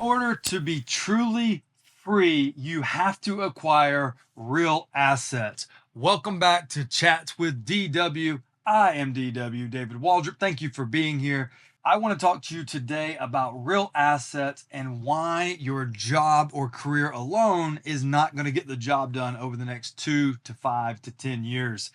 order to be truly free, you have to acquire real assets. Welcome back to Chats with DW. I am DW, David Waldrop. Thank you for being here. I want to talk to you today about real assets and why your job or career alone is not going to get the job done over the next 2 to 5 to 10 years.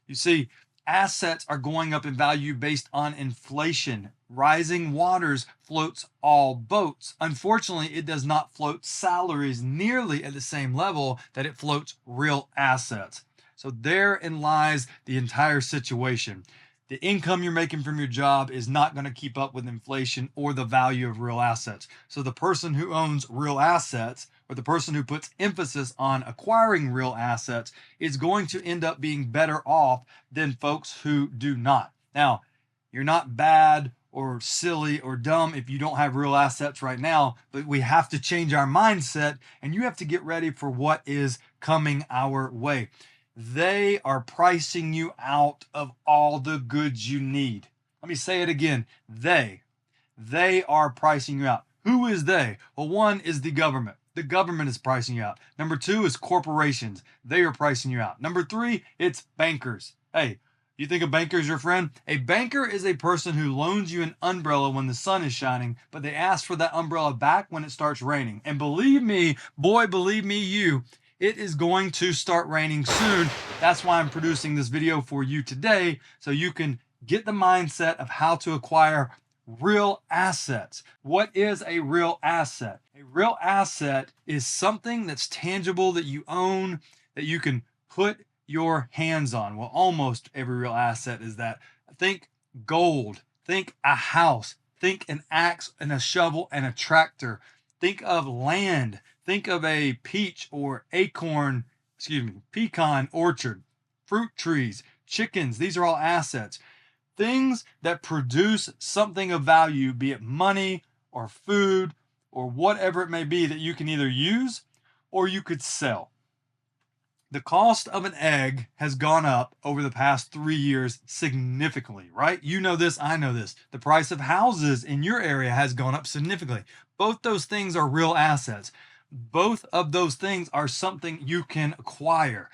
You see, assets are going up in value based on inflation. Rising waters floats all boats. Unfortunately, it does not float salaries nearly at the same level that it floats real assets. So therein lies the entire situation. The income you're making from your job is not going to keep up with inflation or the value of real assets. So the person who owns real assets, or the person who puts emphasis on acquiring real assets, is going to end up being better off than folks who do not. Now, you're not bad or silly or dumb if you don't have real assets right now, but we have to change our mindset, and you have to get ready for what is coming our way. They are pricing you out of all the goods you need. Let me say it again. They are pricing you out. Who is they? Well, one is the government. The government is pricing you out. Number two is corporations. They are pricing you out. Number three, it's bankers. Hey, you think a banker is your friend? A banker is a person who loans you an umbrella when the sun is shining, but they ask for that umbrella back when it starts raining. And believe me, boy, believe me, it is going to start raining soon. That's why I'm producing this video for you today, so you can get the mindset of how to acquire real assets. What is a real asset? A real asset is something that's tangible, that you own, that you can put your hands on. Well, almost every real asset is that. Think gold, think a house, think an axe and a shovel and a tractor. Think of land. Think of a pecan orchard, fruit trees, chickens. These are all assets. Things that produce something of value, be it money or food or whatever it may be, that you can either use or you could sell. The cost of an egg has gone up over the past 3 years significantly, right? You know this, I know this. The price of houses in your area has gone up significantly. Both those things are real assets. Both of those things are something you can acquire.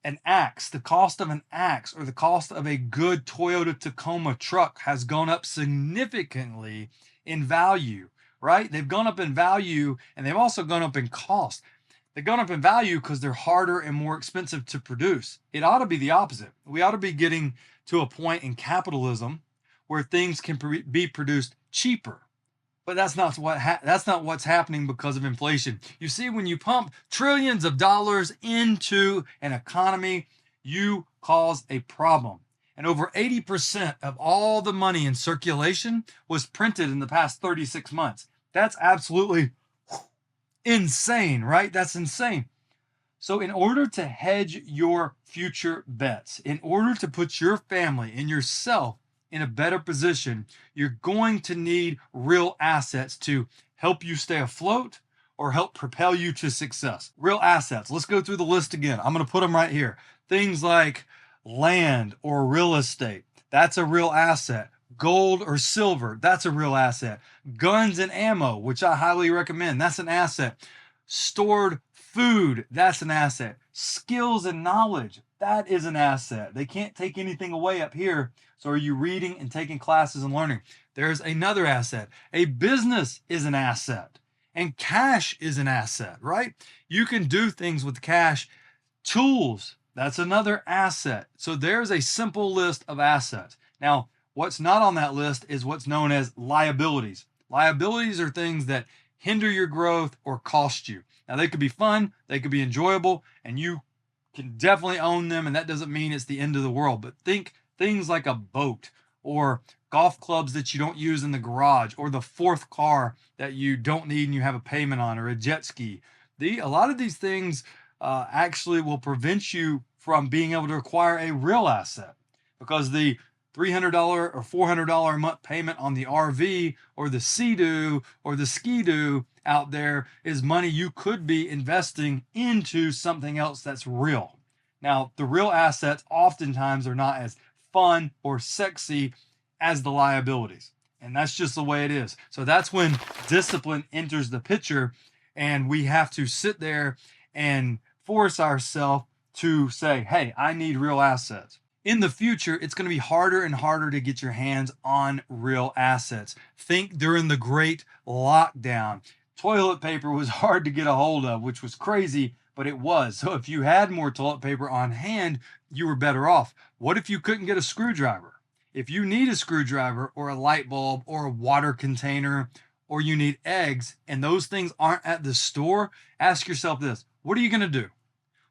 An axe, the cost of an axe or the cost of a good Toyota Tacoma truck has gone up significantly in value, right? They've gone up in value, and they've also gone up in cost. They've gone up in value because they're harder and more expensive to produce. It ought to be the opposite. We ought to be getting to a point in capitalism where things can be produced cheaper. But that's not what's happening because of inflation. You see, when you pump trillions of dollars into an economy, you cause a problem. And over 80% of all the money in circulation was printed in the past 36 months. That's absolutely insane, right? That's insane. So in order to hedge your future bets, in order to put your family and yourself in a better position, you're going to need real assets to help you stay afloat or help propel you to success. Real assets. Let's go through the list again. I'm going to put them right here. Things like land or real estate. That's a real asset. Gold or silver. That's a real asset. Guns and ammo, which I highly recommend. That's an asset. Stored food. That's an asset. Skills and knowledge. That is an asset. They can't take anything away up here. So are you reading and taking classes and learning? There's another asset. A business is an asset. And cash is an asset, right? You can do things with cash. Tools, that's another asset. So there's a simple list of assets. Now, what's not on that list is what's known as liabilities. Liabilities are things that hinder your growth or cost you. Now, they could be fun, they could be enjoyable, and you can definitely own them, and that doesn't mean it's the end of the world. But think things like a boat or golf clubs that you don't use in the garage, or the fourth car that you don't need and you have a payment on, or a jet ski. A lot of these things actually will prevent you from being able to acquire a real asset, because the $300 or $400 a month payment on the RV or the Sea-Doo or the Ski-Doo out there is money you could be investing into something else that's real. Now, the real assets oftentimes are not as fun or sexy as the liabilities. And that's just the way it is. So that's when discipline enters the picture, and we have to sit there and force ourselves to say, hey, I need real assets. In the future, it's going to be harder and harder to get your hands on real assets. Think during the great lockdown. Toilet paper was hard to get a hold of, which was crazy, but it was. So if you had more toilet paper on hand, you were better off. What if you couldn't get a screwdriver? If you need a screwdriver or a light bulb or a water container, or you need eggs and those things aren't at the store, ask yourself this: what are you going to do?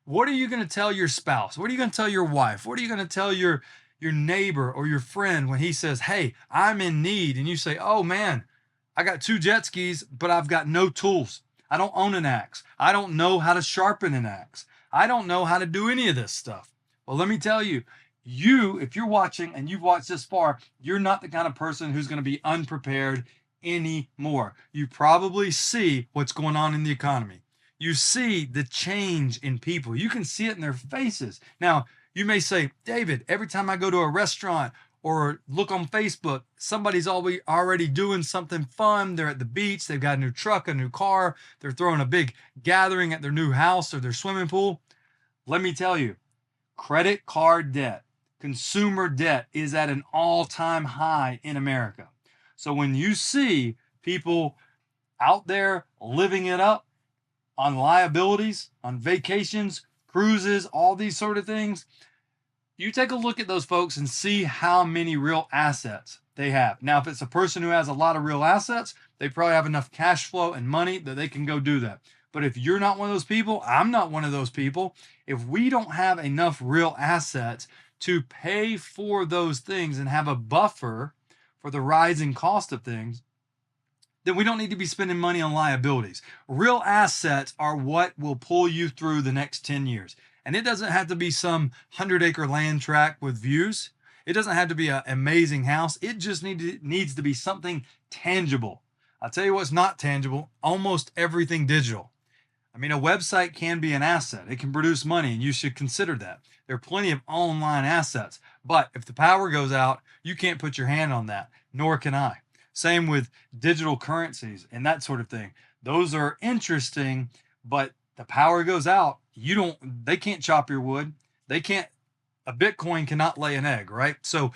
What are you going to tell your spouse? What are you going to tell your wife? What are you going to tell your neighbor or your friend when he says, hey, I'm in need? And you say, oh man, I got 2 jet skis, but I've got no tools. I don't own an axe. I don't know how to sharpen an axe. I don't know how to do any of this stuff. Well, let me tell you, if you're watching and you've watched this far, you're not the kind of person who's going to be unprepared anymore. You probably see what's going on in the economy. You see the change in people. You can see it in their faces. Now, you may say, David, every time I go to a restaurant or look on Facebook, somebody's already doing something fun. They're at the beach. They've got a new truck, a new car. They're throwing a big gathering at their new house or their swimming pool. Let me tell you, credit card debt, consumer debt is at an all-time high in America. So when you see people out there living it up on liabilities, on vacations, cruises, all these sort of things, you take a look at those folks and see how many real assets they have. Now, if it's a person who has a lot of real assets, they probably have enough cash flow and money that they can go do that. But if you're not one of those people, I'm not one of those people. If we don't have enough real assets to pay for those things and have a buffer for the rising cost of things, then we don't need to be spending money on liabilities. Real assets are what will pull you through the next 10 years. And it doesn't have to be some 100-acre land tract with views. It doesn't have to be an amazing house. It just needs to be something tangible. I'll tell you what's not tangible: almost everything digital. I mean, a website can be an asset. It can produce money, and you should consider that. There are plenty of online assets. But if the power goes out, you can't put your hand on that, nor can I. Same with digital currencies and that sort of thing. Those are interesting, but the power goes out. They can't chop your wood. A Bitcoin cannot lay an egg, right? So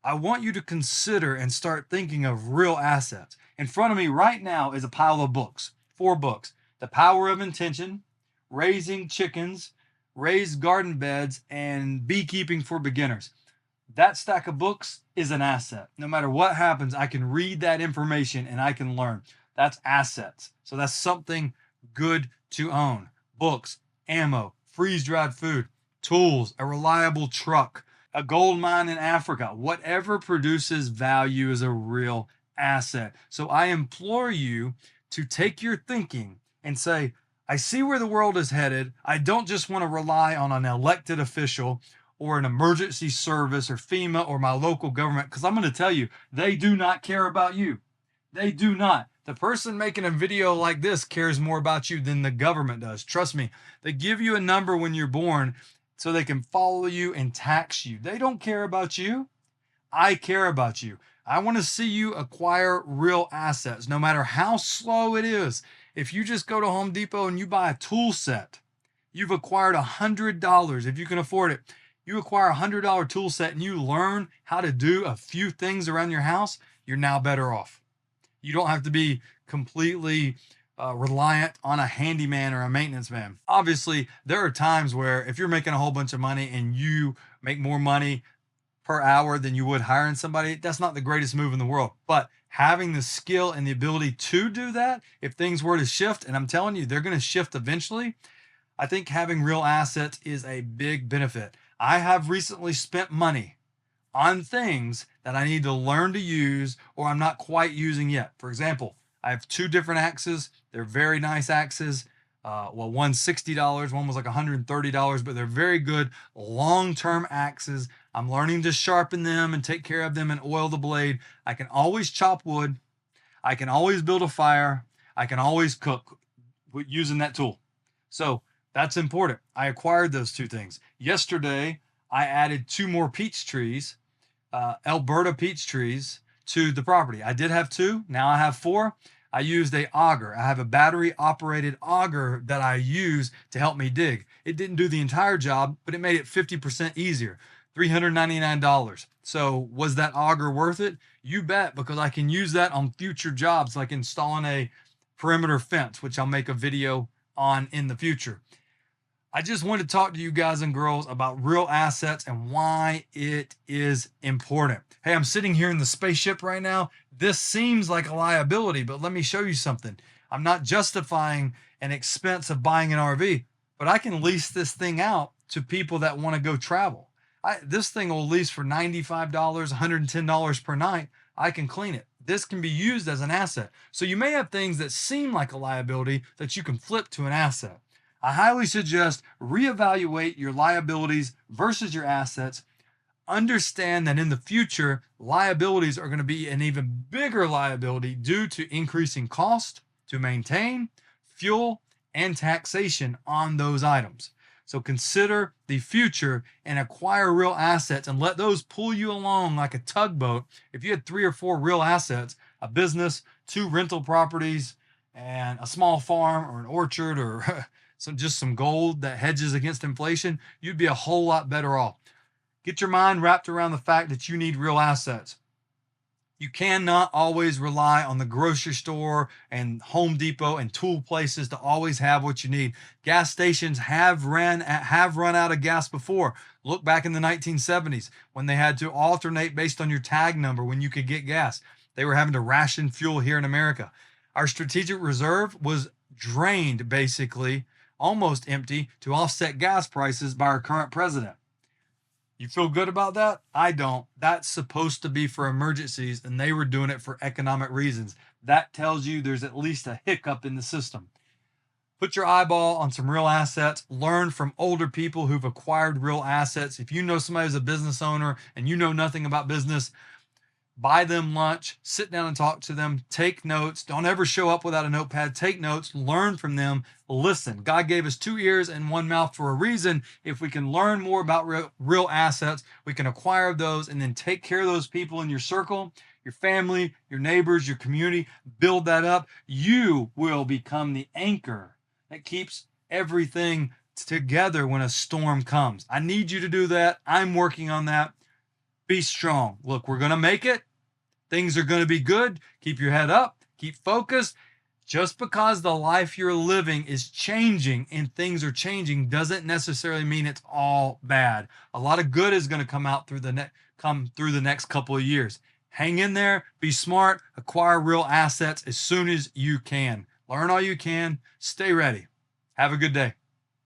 I want you to consider and start thinking of real assets. In front of me right now is a pile of books, 4 books: The Power of Intention, Raising Chickens, Raised Garden Beds, and Beekeeping for Beginners. That stack of books is an asset. No matter what happens, I can read that information and I can learn. That's assets. So that's something good to own. Books, ammo, freeze-dried food, tools, a reliable truck, a gold mine in Africa. Whatever produces value is a real asset. So I implore you to take your thinking and say, I see where the world is headed. I don't just want to rely on an elected official or an emergency service or FEMA or my local government, because I'm going to tell you, they do not care about you. They do not. The person making a video like this cares more about you than the government does. Trust me. They give you a number when you're born so they can follow you and tax you. They don't care about you. I care about you. I want to see you acquire real assets, no matter how slow it is. If you just go to Home Depot and you buy a tool set, you've acquired $100 if you can afford it. You acquire a $100 tool set and you learn how to do a few things around your house, you're now better off. You don't have to be completely reliant on a handyman or a maintenance man. Obviously, there are times where if you're making a whole bunch of money and you make more money per hour than you would hiring somebody, that's not the greatest move in the world. But having the skill and the ability to do that, if things were to shift, and I'm telling you, they're going to shift eventually, I think having real assets is a big benefit. I have recently spent money on things that I need to learn to use or I'm not quite using yet. For example, I have 2 different axes. They're very nice axes. One's $60, one was like $130, but they're very good long-term axes. I'm learning to sharpen them and take care of them and oil the blade. I can always chop wood. I can always build a fire. I can always cook using that tool. So that's important. I acquired those 2 things. Yesterday, I added 2 more peach trees, Alberta peach trees, to the property. I did have 2, now I have 4. I used a auger. I have a battery operated auger that I use to help me dig. It didn't do the entire job, but it made it 50% easier. $399. So was that auger worth it? You bet, because I can use that on future jobs like installing a perimeter fence, which I'll make a video on in the future. I just wanted to talk to you guys and girls about real assets and why it is important. Hey, I'm sitting here in the spaceship right now. This seems like a liability, but let me show you something. I'm not justifying an expense of buying an RV, but I can lease this thing out to people that want to go travel. This thing will lease for $95, $110 per night. I can clean it. This can be used as an asset. So you may have things that seem like a liability that you can flip to an asset. I highly suggest reevaluate your liabilities versus your assets. Understand that in the future, liabilities are going to be an even bigger liability due to increasing cost to maintain, fuel, and taxation on those items. So consider the future and acquire real assets and let those pull you along like a tugboat. If you had 3 or 4 real assets, a business, 2 rental properties, and a small farm or an orchard or just some gold that hedges against inflation, you'd be a whole lot better off. Get your mind wrapped around the fact that you need real assets. You cannot always rely on the grocery store and Home Depot and tool places to always have what you need. Gas stations have run out of gas before. Look back in the 1970s when they had to alternate based on your tag number when you could get gas. They were having to ration fuel here in America. Our strategic reserve was drained, basically, almost empty, to offset gas prices by our current president. You feel good about that? I don't. That's supposed to be for emergencies, and they were doing it for economic reasons. That tells you there's at least a hiccup in the system. Put your eyeball on some real assets. Learn from older people who've acquired real assets. If you know somebody who's a business owner and you know nothing about business, buy them lunch, sit down and talk to them, take notes. Don't ever show up without a notepad. Take notes, learn from them, listen. God gave us 2 ears and 1 mouth for a reason. If we can learn more about real assets, we can acquire those and then take care of those people in your circle, your family, your neighbors, your community. Build that up. You will become the anchor that keeps everything together when a storm comes. I need you to do that. I'm working on that. Be strong. Look, we're going to make it. Things are going to be good. Keep your head up. Keep focused. Just because the life you're living is changing and things are changing doesn't necessarily mean it's all bad. A lot of good is going to come out through the next couple of years. Hang in there. Be smart. Acquire real assets as soon as you can. Learn all you can. Stay ready. Have a good day.